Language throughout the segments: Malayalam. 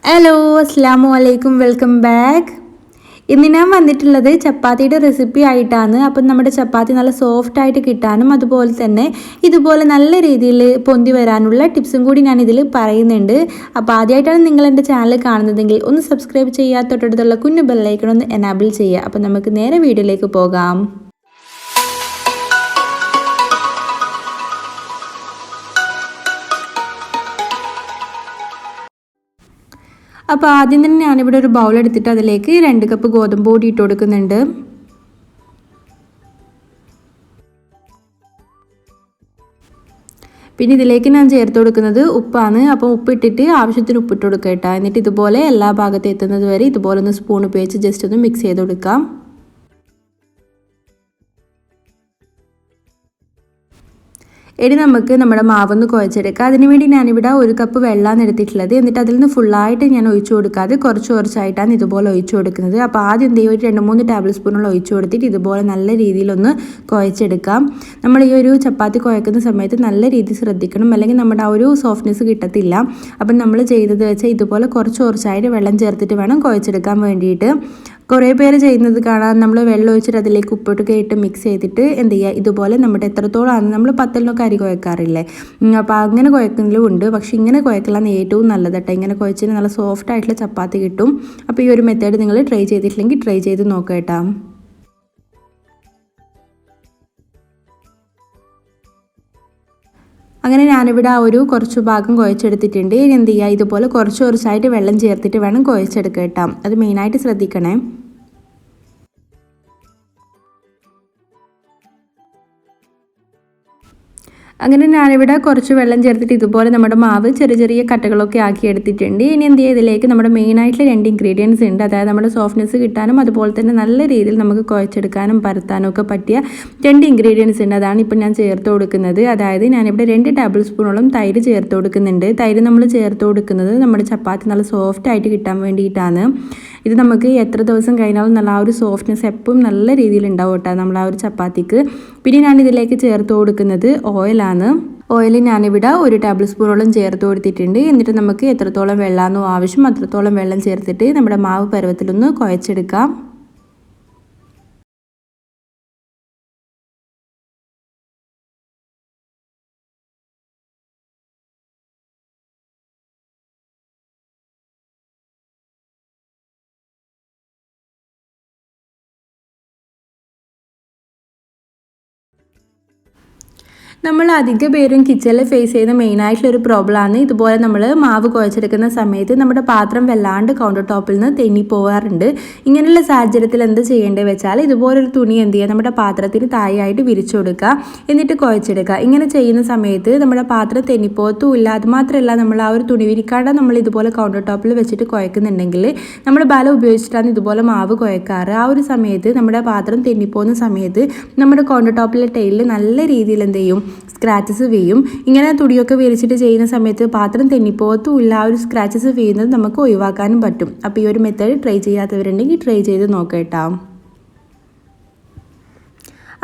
ഹലോ അസ്സാമു അലൈക്കും വെൽക്കം ബാക്ക്. ഇന്ന് ഞാൻ വന്നിട്ടുള്ളത് ചപ്പാത്തിയുടെ റെസിപ്പി ആയിട്ടാണ്. അപ്പം നമ്മുടെ ചപ്പാത്തി നല്ല സോഫ്റ്റ് ആയിട്ട് കിട്ടാനും അതുപോലെ തന്നെ ഇതുപോലെ നല്ല രീതിയിൽ പൊന്തി വരാനുള്ള ടിപ്സും കൂടി ഞാൻ ഇതിൽ പറയുന്നുണ്ട്. അപ്പോൾ ആദ്യമായിട്ടാണ് നിങ്ങൾ എൻ്റെ ചാനൽ കാണുന്നതെങ്കിൽ ഒന്ന് സബ്സ്ക്രൈബ് ചെയ്യുക, തൊട്ടടുത്തുള്ള കുഞ്ഞു ബെല്ലൈക്കൺ ഒന്ന് എനാബിൾ ചെയ്യുക. അപ്പോൾ നമുക്ക് നേരെ വീഡിയോയിലേക്ക് പോകാം. അപ്പോൾ ആദ്യം തന്നെ ഞാനിവിടെ ഒരു ബൗൾ എടുത്തിട്ട് അതിലേക്ക് 2 കപ്പ് ഗോതമ്പ് പൊടി ഇട്ട് കൊടുക്കുന്നുണ്ട്. പിന്നെ ഇതിലേക്ക് ഞാൻ ചേർത്ത് കൊടുക്കുന്നത് ഉപ്പാണ്. അപ്പോൾ ഉപ്പ് ഇട്ടിട്ട് ആവശ്യത്തിന് ഉപ്പിട്ട് കൊടുക്കുക കേട്ടോ. എന്നിട്ട് ഇതുപോലെ എല്ലാ ഭാഗത്തും എത്തുന്നത് വരെ ഇതുപോലെ ഒന്ന് സ്പൂൺ ഉപയോഗിച്ച് ജസ്റ്റ് ഒന്ന് മിക്സ് ചെയ്ത് കൊടുക്കാം. ഇനി നമുക്ക് നമ്മുടെ മാവൊന്ന് കുഴച്ചെടുക്കാം. അതിനുവേണ്ടി ഞാനിവിടെ 1 കപ്പ് വെള്ളമാണ് എടുത്തിട്ടുള്ളത്. എന്നിട്ട് അതിൽ നിന്ന് ഫുള്ളായിട്ട് ഞാൻ ഒഴിച്ചു കൊടുക്കാതെ കുറച്ചായിട്ടാണ് ഇതുപോലെ ഒഴിച്ചു കൊടുക്കുന്നത്. അപ്പോൾ ആദ്യം എന്തെങ്കിലും ഒരു 2-3 ടേബിൾ സ്പൂണുള്ള ഒഴിച്ചു കൊടുത്തിട്ട് ഇതുപോലെ നല്ല രീതിയിലൊന്ന് കുഴച്ചെടുക്കാം. നമ്മൾ ഈ ഒരു ചപ്പാത്തി കുഴക്കുന്ന സമയത്ത് നല്ല രീതിയിൽ ശ്രദ്ധിക്കണം, അല്ലെങ്കിൽ നമ്മുടെ ആ ഒരു സോഫ്റ്റ്നെസ് കിട്ടത്തില്ല. അപ്പം നമ്മൾ ചെയ്തത് വെച്ചാൽ ഇതുപോലെ കുറച്ചായിട്ട് വെള്ളം ചേർത്തിട്ട് വേണം കുഴച്ചെടുക്കാൻ വേണ്ടിയിട്ട്. കുറേ പേര് ചെയ്യുന്നത് കാണാം, നമ്മൾ വെള്ളം ഒഴിച്ചിട്ട് അതിലേക്ക് ഉപ്പിട്ടൊക്കെ ഇട്ട് മിക്സ് ചെയ്തിട്ട് എന്ത് ചെയ്യുക, ഇതുപോലെ നമ്മുടെ എത്രത്തോളമാണ് നമ്മൾ പത്തലിനൊക്കെ അരി കുഴക്കാറില്ലേ, അപ്പോൾ അങ്ങനെ കുഴക്കുന്നതിലും ഉണ്ട്. പക്ഷേ ഇങ്ങനെ കുഴക്കലാണ് ഏറ്റവും നല്ലത് കേട്ടോ. ഇങ്ങനെ കുഴച്ചിട്ട് നല്ല സോഫ്റ്റ് ആയിട്ടുള്ള ചപ്പാത്തി കിട്ടും. അപ്പോൾ ഈ ഒരു മെത്തേഡ് നിങ്ങൾ ട്രൈ ചെയ്തിട്ടില്ലെങ്കിൽ ട്രൈ ചെയ്ത് നോക്കാം കേട്ടോ. അങ്ങനെ ഞാനിവിടെ ആ ഒരു കുറച്ച് ഭാഗം കുഴച്ചെടുത്തിട്ടുണ്ട്. ഇനി എന്ത് ചെയ്യുക, ഇതുപോലെ കുറച്ചായിട്ട് വെള്ളം ചേർത്തിട്ട് വേണം കുഴച്ചെടുക്കുക കേട്ടോ. അത് മെയിനായിട്ട് ശ്രദ്ധിക്കണേ. അങ്ങനെ ഞാനിവിടെ കുറച്ച് വെള്ളം ചേർത്തിട്ട് ഇതുപോലെ നമ്മുടെ മാവ് ചെറിയ കട്ടകളൊക്കെ ആക്കി എടുത്തിട്ടുണ്ട്. ഇനി എന്ത് ചെയ്യുക, ഇതിലേക്ക് നമ്മുടെ മെയിനായിട്ടുള്ള 2 ഇൻഗ്രീഡിയൻസ് ഉണ്ട്. അതായത് നമ്മുടെ സോഫ്റ്റ്നെസ് കിട്ടാനും അതുപോലെ തന്നെ നല്ല രീതിയിൽ നമുക്ക് കുഴച്ചെടുക്കാനും പരത്താനും ഒക്കെ പറ്റിയ 2 ഇൻഗ്രീഡിയൻസ് ഉണ്ട്. അതാണ് ഇപ്പോൾ ഞാൻ ചേർത്ത് കൊടുക്കുന്നത്. അതായത് ഞാനിവിടെ 2 ടേബിൾ സ്പൂണോളം തൈര് ചേർത്ത് കൊടുക്കുന്നുണ്ട്. തൈര് നമ്മൾ ചേർത്ത് കൊടുക്കുന്നത് നമ്മുടെ ചപ്പാത്തി നല്ല സോഫ്റ്റ് ആയിട്ട് കിട്ടാൻ വേണ്ടിയിട്ടാണ്. ഇത് നമുക്ക് എത്ര ദിവസം കഴിഞ്ഞാലും നല്ല ആ ഒരു സോഫ്റ്റ്നെസ് എപ്പോഴും നല്ല രീതിയിൽ ഉണ്ടാവും കേട്ടോ നമ്മൾ ആ ഒരു ചപ്പാത്തിക്ക്. പിന്നെ ഞാൻ ഇതിലേക്ക് ചേർത്ത് കൊടുക്കുന്നത് ഓയിലാണ്. ഓയിൽ ഞാനിവിടെ 1 ടേബിൾ സ്പൂണോളം ചേർത്ത് കൊടുത്തിട്ടുണ്ട്. എന്നിട്ട് നമുക്ക് എത്രത്തോളം വെള്ളമാണോ ആവശ്യം അത്രത്തോളം വെള്ളം ചേർത്തിട്ട് നമ്മുടെ മാവ് പരുവത്തിലൊന്ന് കുഴച്ചെടുക്കാം. നമ്മൾ അധിക പേരും കിച്ചണിൽ ഫേസ് ചെയ്യുന്ന മെയിനായിട്ടുള്ളൊരു പ്രോബ്ലമാണ് ഇതുപോലെ നമ്മൾ മാവ് കുഴച്ചെടുക്കുന്ന സമയത്ത് നമ്മുടെ പാത്രം വല്ലാണ്ട് കൗണ്ടർ ടോപ്പിൽ നിന്ന് തെന്നി പോകാറുണ്ട്. ഇങ്ങനെയുള്ള സാഹചര്യത്തിൽ എന്ത് ചെയ്യേണ്ടത് വെച്ചാൽ ഇതുപോലൊരു തുണി എന്ത് ചെയ്യുക, നമ്മുടെ പാത്രത്തിന് താഴെയായിട്ട് വിരിച്ചു കൊടുക്കുക, എന്നിട്ട് കുഴച്ചെടുക്കുക. ഇങ്ങനെ ചെയ്യുന്ന സമയത്ത് നമ്മുടെ പാത്രം തെന്നിപ്പോത്തുമില്ല. അതുമാത്രമല്ല, നമ്മൾ ആ ഒരു തുണി വിരിക്കാണ്ട് നമ്മൾ ഇതുപോലെ കൗണ്ടർ ടോപ്പിൽ വെച്ചിട്ട് കുഴക്കുന്നുണ്ടെങ്കിൽ നമ്മൾ ബലം ഉപയോഗിച്ചിട്ടാണ് ഇതുപോലെ മാവ് കുഴക്കാറ്. ആ ഒരു സമയത്ത് നമ്മുടെ പാത്രം തെന്നിപ്പോകുന്ന സമയത്ത് നമ്മുടെ കൗണ്ടർ ടോപ്പിലെ ടൈലിൽ നല്ല രീതിയിൽ എന്ത് ചെയ്യും, സ്ക്രാച്ചസ് വീഴും. ഇങ്ങനെ തുണിയൊക്കെ വിരിച്ചിട്ട് ചെയ്യുന്ന സമയത്ത് പാത്രം തെന്നിപ്പോത്തുമില്ല. ആ ഒരു സ്ക്രാച്ചസ് വീഴുന്നത് നമുക്ക് ഒഴിവാക്കാനും പറ്റും. അപ്പോൾ ഈ ഒരു മെത്തേഡ് ട്രൈ ചെയ്യാത്തവരുണ്ടെങ്കിൽ ട്രൈ ചെയ്ത് നോക്കേട്ടാ.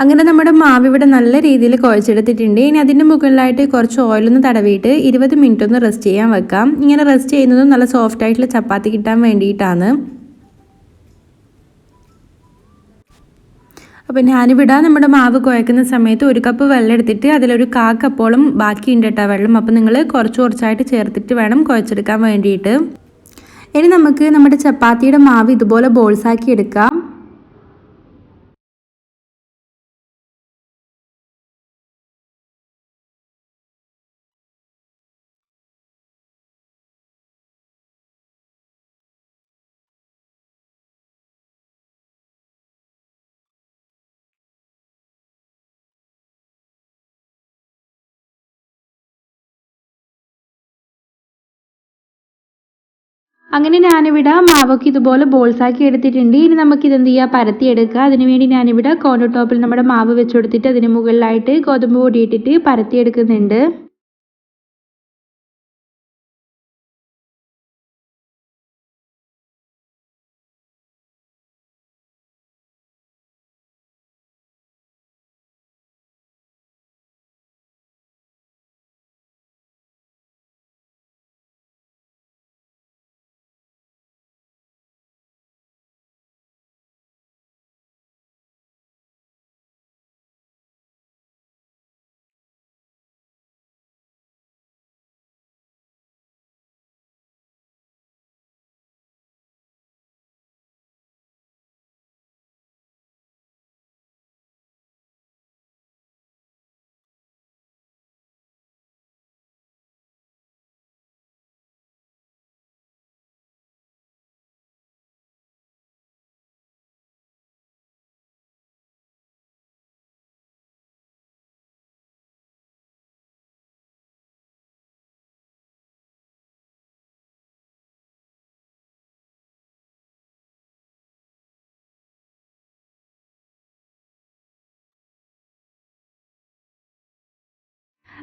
അങ്ങനെ നമ്മുടെ മാവ് ഇവിടെ നല്ല രീതിയിൽ കുഴച്ചെടുത്തിട്ടുണ്ട്. ഇനി അതിൻ്റെ മുകളിലായിട്ട് കുറച്ച് ഓയിലൊന്ന് തടവിയിട്ട് 20 മിനിറ്റ് ഒന്ന് റെസ്റ്റ് ചെയ്യാൻ വെക്കാം. ഇങ്ങനെ റെസ്റ്റ് ചെയ്യുന്നതും നല്ല സോഫ്റ്റ് ആയിട്ടുള്ള ചപ്പാത്തി കിട്ടാൻ വേണ്ടിയിട്ടാണ്. അപ്പോൾ ഞാനിവിടെ നമ്മുടെ മാവ് കുഴക്കുന്ന സമയത്ത് 1 കപ്പ് വെള്ളം എടുത്തിട്ട് അതിലൊരു 1/4 കപ്പോളം ബാക്കിയുണ്ട് കേട്ടോ വെള്ളം. അപ്പോൾ നിങ്ങൾ കുറച്ചായിട്ട് ചേർത്തിട്ട് വേണം കുഴച്ചെടുക്കാൻ വേണ്ടിയിട്ട്. ഇനി നമുക്ക് നമ്മുടെ ചപ്പാത്തിയുടെ മാവ് ഇതുപോലെ ബോൾസാക്കി എടുക്കാം. അങ്ങനെ ഞാനിവിടെ മാവൊക്കെ ഇതുപോലെ ബോൾസാക്കി എടുത്തിട്ടുണ്ട്. ഇനി നമുക്കിത് എന്ത് ചെയ്യുക, പരത്തിയെടുക്കുക. അതിനുവേണ്ടി ഞാനിവിടെ കൗണ്ടർ ടോപ്പിൽ നമ്മുടെ മാവ് വെച്ച് കൊടുത്തിട്ട് അതിന് മുകളിലായിട്ട് ഗോതമ്പ് പൊടി ഇട്ടിട്ട് പരത്തിയെടുക്കുന്നുണ്ട്.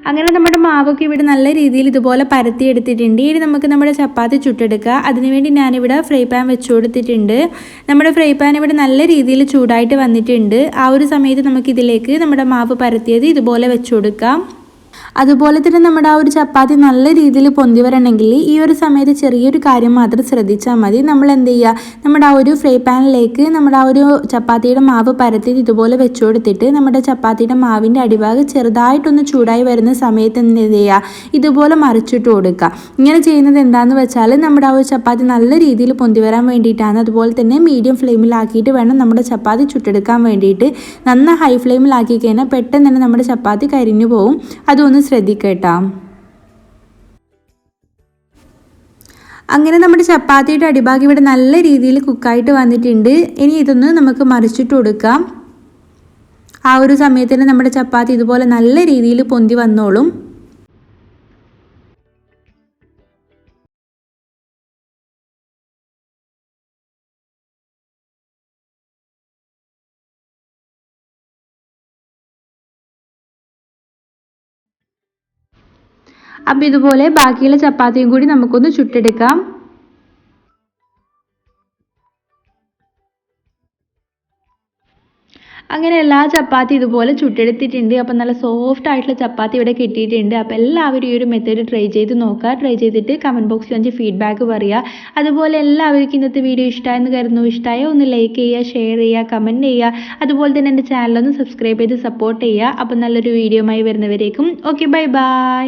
അങ്ങനെ നമ്മുടെ മാവൊക്കെ ഇവിടെ നല്ല രീതിയിൽ ഇതുപോലെ പരത്തിയെടുത്തിട്ടുണ്ട്. ഇനി നമുക്ക് നമ്മുടെ ചപ്പാത്തി ചുട്ടെടുക്കുക. അതിനുവേണ്ടി ഞാനിവിടെ ഫ്രൈ പാൻ വെച്ച് കൊടുത്തിട്ടുണ്ട്. നമ്മുടെ ഫ്രൈ പാൻ ഇവിടെ നല്ല രീതിയിൽ ചൂടായിട്ട് വന്നിട്ടുണ്ട്. ആ ഒരു സമയത്ത് നമുക്കിതിലേക്ക് നമ്മുടെ മാവ് പരത്തിയത് ഇതുപോലെ വെച്ച് കൊടുക്കാം. അതുപോലെ തന്നെ നമ്മുടെ ആ ഒരു ചപ്പാത്തി നല്ല രീതിയിൽ പൊന്തി വരണമെങ്കിൽ ഈ ഒരു സമയത്ത് ചെറിയൊരു കാര്യം മാത്രം ശ്രദ്ധിച്ചാൽ മതി. നമ്മൾ എന്ത് ചെയ്യുക, നമ്മുടെ ആ ഒരു ഫ്രൈ പാനിലേക്ക് നമ്മുടെ ആ ഒരു ചപ്പാത്തിയുടെ മാവ് പരത്തി ഇതുപോലെ വെച്ച് കൊടുത്തിട്ട് നമ്മുടെ ചപ്പാത്തിയുടെ മാവിൻ്റെ അടിഭാഗം ചെറുതായിട്ടൊന്ന് ചൂടായി വരുന്ന സമയത്ത് എന്ത് ചെയ്യുക, ഇതുപോലെ മറിച്ചിട്ട് കൊടുക്കുക. ഇങ്ങനെ ചെയ്യുന്നത് എന്താണെന്ന് വെച്ചാൽ നമ്മുടെ ആ ഒരു ചപ്പാത്തി നല്ല രീതിയിൽ പൊന്തി വരാൻ വേണ്ടിയിട്ടാണ്. അതുപോലെ തന്നെ മീഡിയം ഫ്ലെയിമിലാക്കിയിട്ട് വേണം നമ്മുടെ ചപ്പാത്തി ചുട്ടെടുക്കാൻ വേണ്ടിയിട്ട്. നന്നായി ഹൈ ഫ്ലെയിമിലാക്കി കഴിഞ്ഞാൽ പെട്ടെന്ന് തന്നെ നമ്മുടെ ചപ്പാത്തി കരിഞ്ഞു പോകും. അതൊന്ന് ശ്രദ്ധിക്കട്ടോ. അങ്ങനെ നമ്മുടെ ചപ്പാത്തിയുടെ അടിഭാഗം ഇവിടെ നല്ല രീതിയിൽ കുക്കായിട്ട് വന്നിട്ടുണ്ട്. ഇനി ഇതൊന്ന് നമുക്ക് മറിച്ചിട്ട് കൊടുക്കാം. ആ ഒരു സമയത്തിന് നമ്മുടെ ചപ്പാത്തി ഇതുപോലെ നല്ല രീതിയിൽ പൊന്തി വന്നോളും. അപ്പോൾ ഇതുപോലെ ബാക്കിയുള്ള ചപ്പാത്തിയും കൂടി നമുക്കൊന്ന് ചുട്ടെടുക്കാം. അങ്ങനെ എല്ലാ ചപ്പാത്തി ഇതുപോലെ ചുട്ടെടുത്തിട്ടുണ്ട്. അപ്പം നല്ല സോഫ്റ്റ് ആയിട്ടുള്ള ചപ്പാത്തി ഇവിടെ കിട്ടിയിട്ടുണ്ട്. അപ്പോൾ എല്ലാവരും ഈ ഒരു മെത്തേഡ് ട്രൈ ചെയ്ത് നോക്കുക. ട്രൈ ചെയ്തിട്ട് കമൻറ്റ് ബോക്സിൽ അഞ്ച് ഫീഡ്ബാക്ക് പറയുക. അതുപോലെ എല്ലാവർക്കും ഇന്നത്തെ വീഡിയോ ഇഷ്ടമായെന്ന് കരുതുന്നു. ഇഷ്ടമായ ഒന്ന് ലൈക്ക് ചെയ്യുക, ഷെയർ ചെയ്യുക, കമൻറ്റ് ചെയ്യുക. അതുപോലെ തന്നെ എൻ്റെ ചാനലൊന്ന് സബ്സ്ക്രൈബ് ചെയ്ത് സപ്പോർട്ട് ചെയ്യുക. അപ്പം നല്ലൊരു വീഡിയോയുമായി വരുന്നവരേക്കും ഓക്കെ, ബൈ ബൈ.